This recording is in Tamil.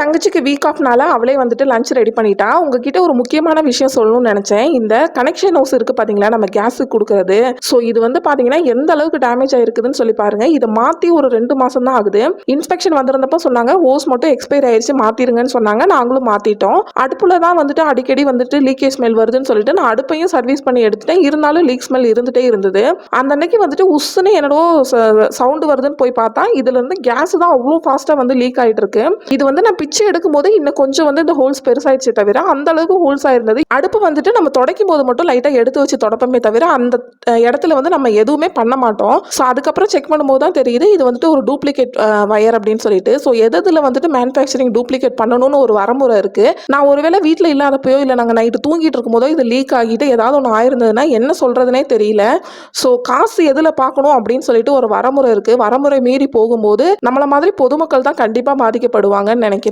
தங்கச்சிக்கு வீக் ஆஃப்னால அவளே வந்துட்டு லஞ்ச் ரெடி பண்ணிட்டா. உங்ககிட்ட ஒரு முக்கியமான விஷயம் சொல்லணும்னு நினைச்சேன். இந்த கனெக்ஷன் ஹவுஸ் இருக்கு பாத்தீங்களா, நம்ம கேஸுக்கு கொடுக்கறது. ஸோ இது வந்து பாத்தீங்கன்னா எந்த அளவுக்கு டேமேஜ் ஆயிருக்குதுன்னு சொல்லி பாருங்க. இதை மாத்தி ஒரு 2 மாசம் தான் ஆகுது. இன்ஸ்பெக்ஷன் வந்திருந்தப்ப சொன்னாங்க ஹோஸ் மட்டும் எக்ஸ்பைர் ஆயிடுச்சு, மாத்திருங்கன்னு சொன்னாங்க. நாங்களும் மாத்திட்டோம். அடுப்புல தான் வந்துட்டு அடிக்கடி வந்துட்டு லீக்கேஜ் ஸ்மெல் வருதுன்னு சொல்லிட்டு நான் அடுப்பையும் சர்வீஸ் பண்ணி எடுத்துட்டேன். இருந்தாலும் லீக் ஸ்மெல் இருந்துட்டே இருந்தது. அந்த அன்னைக்கு வந்துட்டு உஸ்ஸுன்னு என்னடோ சவுண்ட் வருதுன்னு போய் பார்த்தா இதுல இருந்து கேஸ் தான் அவ்வளோ ஃபாஸ்டா வந்து லீக் ஆயிட்டு இருக்கு. இது வந்து நான் பிச்சு எடுக்கும் போது இன்னும் கொஞ்சம் வந்து இந்த ஹோல்ஸ் பெருசாயிடுச்சே தவிர அந்த அளவுக்கு ஹோல்ஸ் ஆயிருந்தது. அடுப்பு வந்துட்டு நம்ம துடைக்கும் போது மட்டும் லைட்டா எடுத்து வச்சு தொடப்பமே தவிர அந்த இடத்துல வந்து நம்ம எதுவுமே பண்ண மாட்டோம். ஸோ அதுக்கப்புறம் செக் பண்ணும்போது தான் தெரியுது இது வந்துட்டு ஒரு டூப்ளிகேட் வயர் அப்படின்னு சொல்லிட்டு. ஸோ எதுல வந்துட்டு மேனுஃபேக்சரிங் டூப்ளிகேட் பண்ணணும்னு ஒரு வரமுறை இருக்கு. நான் ஒருவேளை வீட்டில் இல்லாதப்போ இல்லை நாங்கள் நைட்டு தூங்கிட்டு இருக்கும் போதோ இது லீக் ஆகிட்டு ஏதாவது ஒன்று ஆயிருந்ததுன்னா என்ன சொல்றதுனே தெரியல. ஸோ காசு எதுல பார்க்கணும் அப்படின்னு சொல்லிட்டு ஒரு வரமுறை இருக்கு. வரமுறை மீறி போகும்போது நம்மள மாதிரி பொதுமக்கள் தான் கண்டிப்பா பாதிக்கப்படுவாங்கன்னு நினைக்கிறேன்.